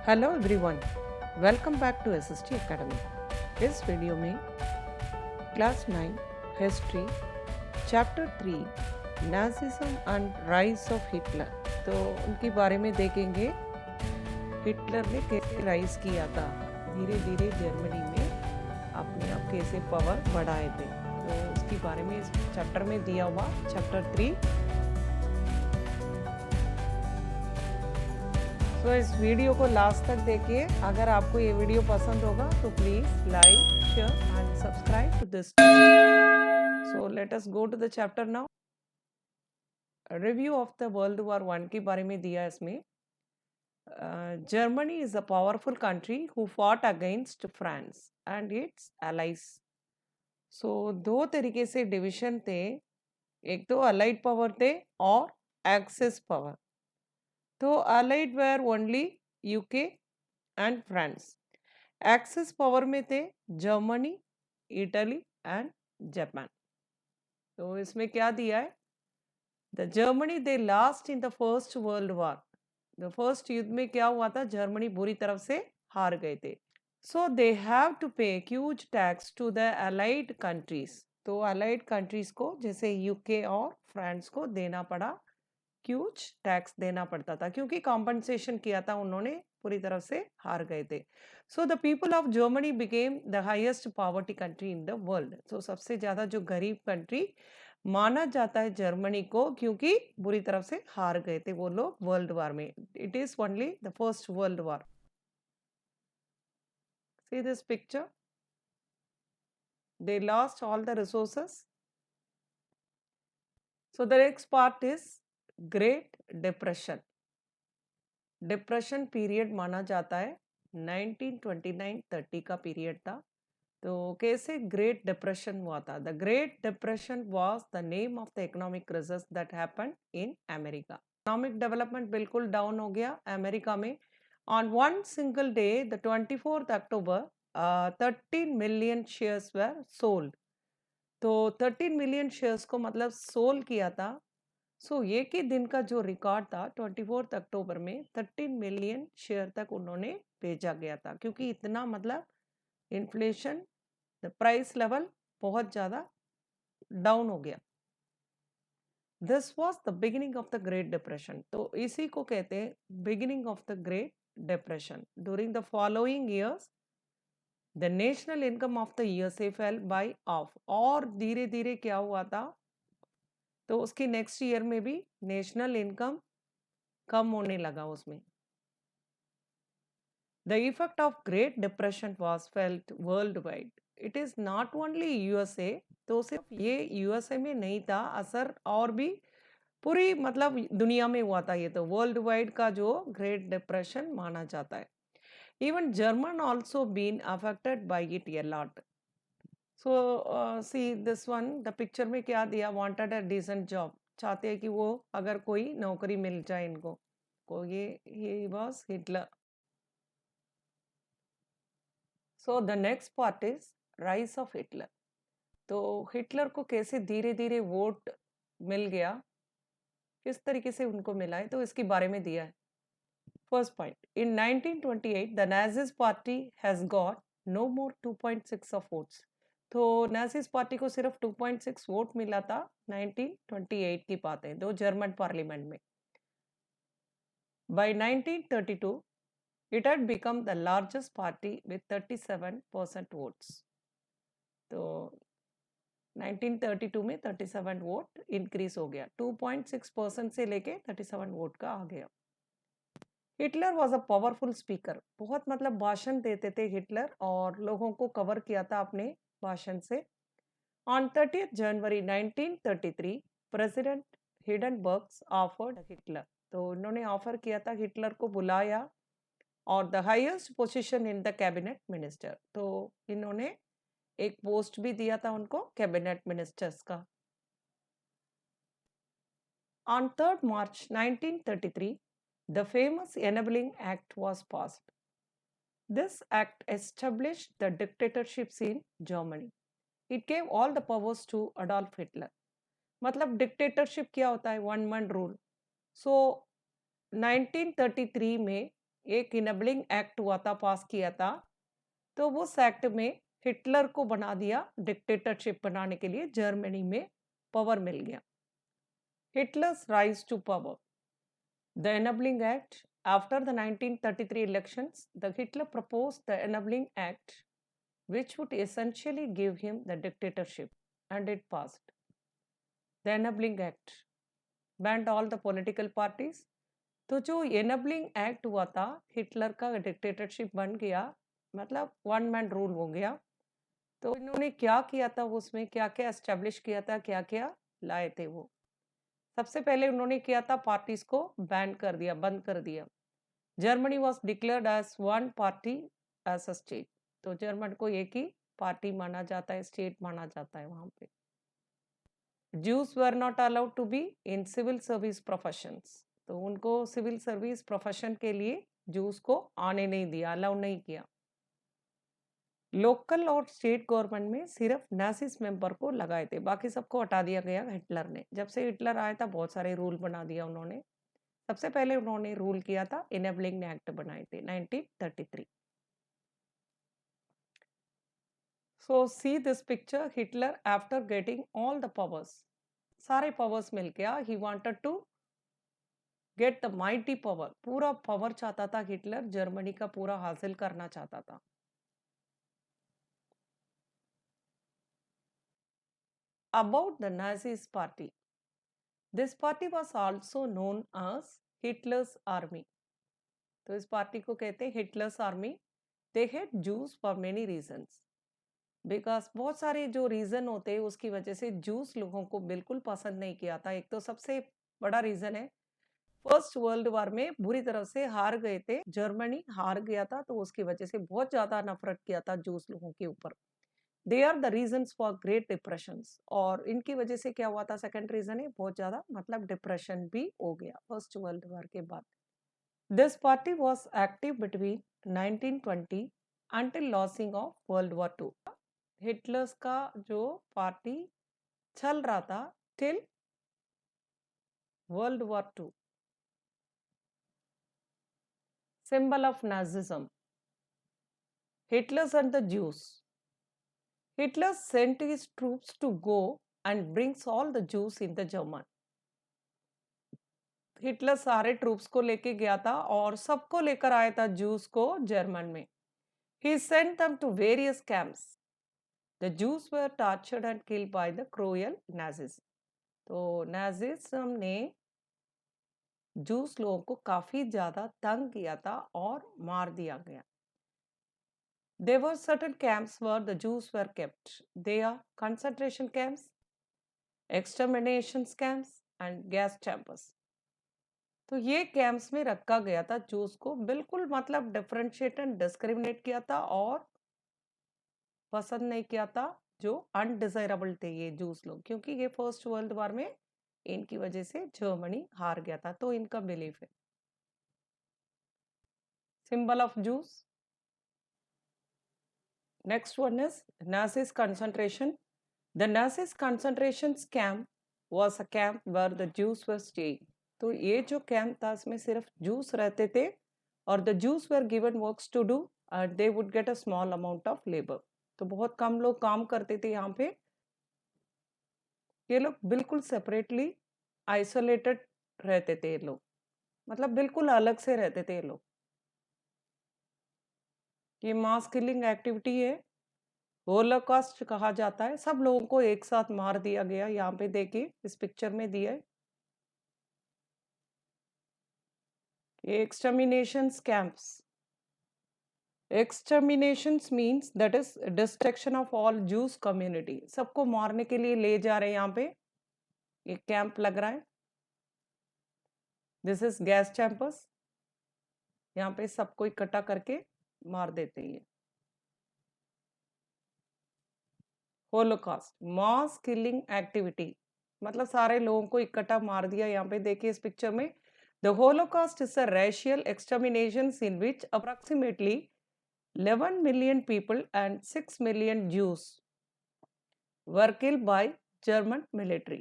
Hello everyone, welcome back to SST academy. इस video में class 9 history chapter 3 Nazism and rise of Hitler, तो उनके बारे में देखेंगे। हिटलर ने कैसे राइज किया था, धीरे धीरे जर्मनी में अपने आप कैसे पावर बढ़ाए थे, तो उसके बारे में इस चैप्टर में दिया हुआ चैप्टर 3। तो इस वीडियो को लास्ट तक देखिए। अगर आपको ये वीडियो पसंद होगा तो please like, share and subscribe to this. So let us go to the chapter now. Review of the world war 1 के बारे में दिया इसमें। Germany is a powerful country who fought against France and its allies. So दो तरीके से division थे, एक तो अलाइड पावर थे और एक्सेस पावर। तो allied were only UK and France. Axis power में थे जर्मनी, इटली एंड जापान। तो इसमें क्या दिया है, the Germany they last in the first world war. The first युद्ध में क्या हुआ था, जर्मनी बुरी तरफ से हार गए थे। So they have to pay huge tax to the allied countries. तो अलाइड कंट्रीज को जैसे यूके और फ्रांस को देना पड़ा, ह्यूज टैक्स देना पड़ता था, क्योंकि कॉम्पनसेशन किया था उन्होंने, पूरी तरह से हार गए थे। So the people of Germany became the highest poverty country in the world. So सबसे ज्यादा जो गरीब कंट्री माना जाता है जर्मनी को, क्योंकि बुरी तरफ से हार गए थे वो लोग वर्ल्ड वॉर में। It is only the first world war. See this picture, they lost all the resources. So the next part is Great Depression. Depression period माना जाता है, 1929-30 का पीरियड था। तो कैसे ग्रेट डिप्रेशन हुआ था? The great depression was the name of the economic crisis that happened in America. Economic development बिल्कुल डाउन हो गया अमेरिका में। On one single day, the 24th October, 13 million shares were sold. तो 13 million shares को मतलब sold किया था। सो एक ही दिन का जो रिकॉर्ड था 24 अक्टूबर में 13 मिलियन शेयर तक उन्होंने भेजा गया था, क्योंकि इतना मतलब इन्फ्लेशन, द प्राइस लेवल बहुत ज्यादा डाउन हो गया। This was the beginning of the great depression. तो इसी को कहते हैं beginning of the great depression. During the following years the national income of the USA fell by off. और धीरे धीरे क्या हुआ था, तो उसकी नेक्स्ट ईयर में भी नेशनल इनकम कम होने लगा उसमें। The effect of Great Depression was felt worldwide. It is not only USA, तो सिर्फ ये USA में नहीं था असर, और भी पूरी मतलब दुनिया में हुआ था। ये तो वर्ल्ड वाइड का जो ग्रेट डिप्रेशन माना जाता है। Even German also been affected by it a lot. So see this one, the picture में क्या दिया, वांटेड अ डिसेंट जॉब, चाहते हैं कि वो अगर कोई नौकरी मिल जाए इनको को। ये was Hitler. So the next part is rise of Hitler. तो हिटलर को कैसे धीरे धीरे वोट मिल गया, किस तरीके से उनको मिला है, तो इसके बारे में दिया है। First point, in 1928 the Nazis party has got no more 2.6 of votes. तो नाजिस पार्टी को सिर्फ 2.6 वोट मिला था 1928 की बात है, दो जर्मन पार्लियामेंट में। By 1932 it had become the largest party with 37% votes. तो 1932 में 37 वोट इंक्रीज हो गया, 2.6% से लेके 37 वोट का आ गया। Hitler was a powerful speaker, बहुत मतलब भाषण देते थे हिटलर, और लोगों को कवर किया था अपने भाषण से। On 30th January 1933 president Hindenburg offered Hitler. तो उन्होंने ऑफर किया था, हिटलर को बुलाया, और the highest position in the cabinet minister. तो इन्होंने एक पोस्ट भी दिया था उनको, कैबिनेट मिनिस्टर्स का। On 3rd March 1933 the famous enabling act was passed. This act established the dictatorships in Germany. It gave all the powers to Adolf Hitler. मतलब dictatorship क्या होता है, वन मैन रूल। सो 1933 में एक इनेबलिंग एक्ट हुआ था, पास किया था, तो उस एक्ट में हिटलर को बना दिया डिक्टेटरशिप बनाने के लिए, जर्मनी में पावर मिल गया। Hitler's rise to power, the enabling act. After the 1933 elections, the Hitler proposed the enabling act, which would essentially give him the dictatorship, and it passed. The enabling act banned all the political parties. तो जो enabling act हुआ था, Hitler का dictatorship बन गया, मतलब one man rule हो गया। तो इन्होंने क्या किया था, उसमें क्या क्या एस्टेब्लिश किया था, क्या क्या लाए थे वो। सबसे पहले उन्होंने किया था, पार्टीज को बैन कर दिया, बंद कर दिया। Germany was declared as one party as a state. तो जर्मन को एक ही पार्टी माना जाता है, स्टेट माना जाता है वहां पे। Jews were not allowed to be in civil service professions. तो उनको सिविल सर्विस प्रोफेशन के लिए जूस को आने नहीं दिया, अलाउ नहीं किया। लोकल और स्टेट गवर्नमेंट में सिर्फ नासिस मेंबर को लगाए थे, बाकी सबको हटा दिया गया हिटलर ने। जब से हिटलर आया था, बहुत सारे रूल बना दिया उन्होंने। सबसे पहले उन्होंने रूल किया था, इनेबलिंग एक्ट बनाए थे 1933। So see this picture, Hitler after getting all the powers, सारे पावर्स मिल गया, he wanted to get the mighty power, पूरा पावर चाहता था हिटलर, जर्मनी का पूरा हासिल करना चाहता था। About the Nazis party, this party was also known as Hitler's army. तो इस पार्टी को कहते हैं Hitler's army. They hate juice for many reasons, because बहुत सारे जो रीजन होते हैं उसकी वजह से जूस लोगों को बिल्कुल पसंद नहीं किया था। एक तो सबसे बड़ा रीजन है, फर्स्ट वर्ल्ड वॉर में बुरी तरह से हार गए थे, जर्मनी हार गया था, तो उसकी वजह से बहुत ज्यादा नफरत किया था जूस लोगों के ऊपर। They are the reasons for great depression, और इनकी वजह से क्या हुआ था, सेकंड रीजन है बहुत ज्यादा, मतलब डिप्रेशन भी हो गया फर्स्ट वर्ल्ड वॉर के बाद। This party was active between 1920 until losing of World War II. Hitler's का जो पार्टी चल रहा था till world war two. Symbol of Nazism, Hitler's and the Jews. Hitler sent his troops to go and brings all the Jews in the German. Hitler सारे troops को लेके गया था और सबको लेकर आया था जूस को जर्मन में। He sent them to various camps. The Jews were tortured and killed by the cruel Nazis. तो नाजिज्म ने जूस लोगों को काफी ज्यादा तंग किया था और मार दिया गया। There were certain camps where the Jews were kept. They are concentration camps, extermination camps and gas chambers. तो ये कैंप्स में रखा गया था जूस को, बिल्कुल मतलब डिफरेंशिएट एंड डिस्क्रिमिनेट किया था और पसंद नहीं किया था जो अनडिजायरेबल थे ये जूस लोग, क्योंकि ये फर्स्ट वर्ल्ड वॉर में इनकी वजह से जर्मनी हार गया था, तो इनका बिलीफ है। Symbol of Jews. Next one is Nazis concentration. The Nazis concentration camp was a camp where the Jews were staying. तो ये जो कैंप था इसमें सिर्फ जूस रहते थे और the Jews were given works to do and they would get a small amount of labour. तो बहुत कम लोग काम करते थे यहाँ पे। ये लोग बिल्कुल सेपरेटली आइसोलेटेड रहते थे, ये लोग मतलब बिल्कुल अलग से रहते थे ये लोग। ये मास किलिंग एक्टिविटी है, होलोकॉस्ट कहा जाता है। सब लोगों को एक साथ मार दिया गया, यहाँ पे देखिए इस पिक्चर में दिया है। ये extermination camps, exterminations means that is destruction of all Jews community. सबको मारने के लिए ले जा रहे हैं यहाँ पे, ये कैंप लग रहा है। दिस इज गैस चैम्पर्स, यहाँ पे सबको इकट्ठा करके मार देते हैं। होलोकॉस्ट मास किलिंग एक्टिविटी, मतलब सारे लोगों को इकट्ठा मार दिया। यहाँ पे देखिए इस पिक्चर में, the Holocaust is a racial extermination in which approximately 11 million people and 6 million Jews were killed by German military.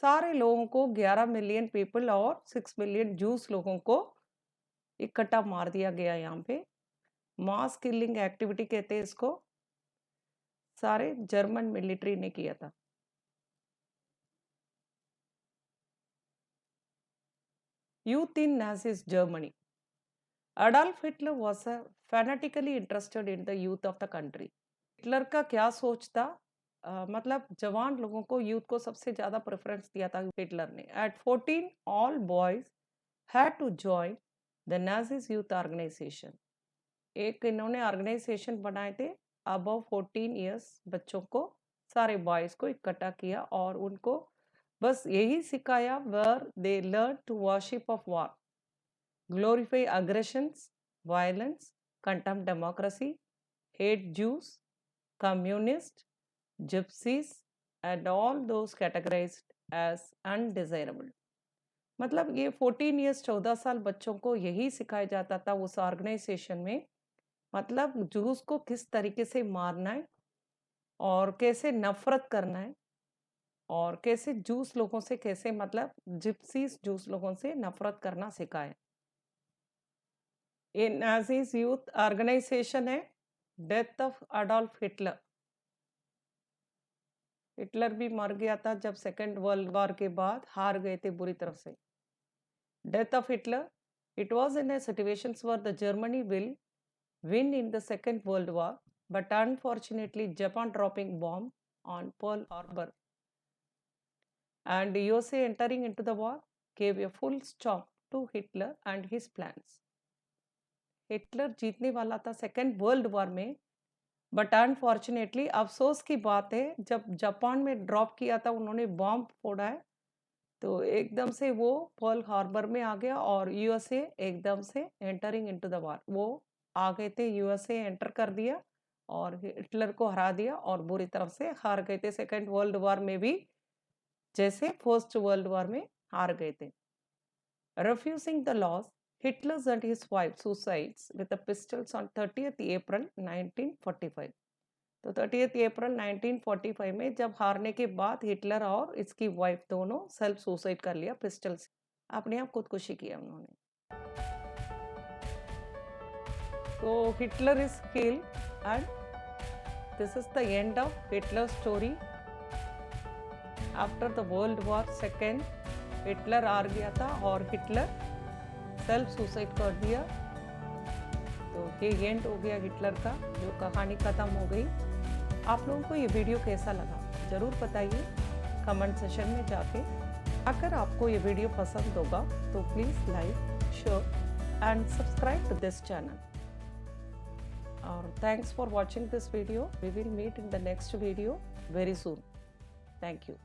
सारे लोगों को 11 मिलियन पीपल और 6 मिलियन जूस लोगों को इकट्ठा मार दिया गया यहाँ पे। मास किलिंग एक्टिविटी कहते हैं इसको। सारे जर्मन मिलिट्री ने किया था। Youth in Nazi Germany. Adolf Hitler was fanatically interested in the youth of the country. Hitler का क्या सोच था? मतलब जवान लोगों को, यूथ को सबसे ज्यादा प्रेफरेंस दिया था हिटलर ने। At 14 all boys had to join the Nazis youth organization. एक इन्होंने ऑर्गेनाइजेशन बनाए थे। अबव 14 इयर्स बच्चों को, सारे बॉयज को इकट्ठा किया और उनको बस यही सिखाया, where they learn to worship of war, glorify aggressions, violence, contempt democracy, hate Jews, communists, gypsies, and all those categorized as undesirable. मतलब ये 14 इयर्स 14 साल बच्चों को यही सिखाया जाता था उस ऑर्गेनाइजेशन में। मतलब जूस को किस तरीके से मारना है और कैसे नफरत करना है और कैसे जूस लोगों से, कैसे मतलब जिप्सीज जूस लोगों से नफरत करना सिखाए। ये नाजीज यूथ ऑर्गेनाइजेशन है। Death of Adolf Hitler. Hitler भी मर गया था जब सेकेंड वर्ल्ड वॉर के बाद, हार गए थे बुरी तरफ से। Death of Hitler, it was in a situations where the Germany will win in the Second World War, but unfortunately Japan dropping bomb on Pearl Harbor and USA entering into the war gave a full stop to Hitler and his plans. Hitler जीतने वाला था second world war में, but unfortunately अफसोस की बात है जब Japan में ड्रॉप किया था, उन्होंने बॉम्ब फोड़ा है, तो एकदम से वो पर्ल हार्बर में आ गया और यूएसए एकदम से एंटरिंग इनटू द वॉर, वो आ गए थे, यूएसए एंटर कर दिया और हिटलर को हरा दिया और बुरी तरफ से हार गए थे। सेकेंड वर्ल्ड वॉर में भी जैसे फर्स्ट वर्ल्ड वॉर में हार गए थे। Refusing the loss, Hitler and his wife suicides with the pistols on 30th April 1945. तो 30th अप्रैल 1945 में जब हारने के बाद हिटलर और इसकी वाइफ दोनों सेल्फ सुसाइड कर लिया पिस्टल से, अपने आप खुदकुशी किया उन्होंने। तो Hitler is killed and this is the end of Hitler story. After the world war second Hitler हार गया था और हिटलर सेल्फ सुसाइड कर दिया। तो ये एंड हो गया हिटलर का, जो कहानी खत्म हो गई। आप लोगों को ये वीडियो कैसा लगा ज़रूर बताइए कमेंट सेशन में जाके। अगर आपको ये वीडियो पसंद होगा तो please like, share and subscribe to this channel. और thanks for watching this video. We will meet in the next video very soon. Thank you.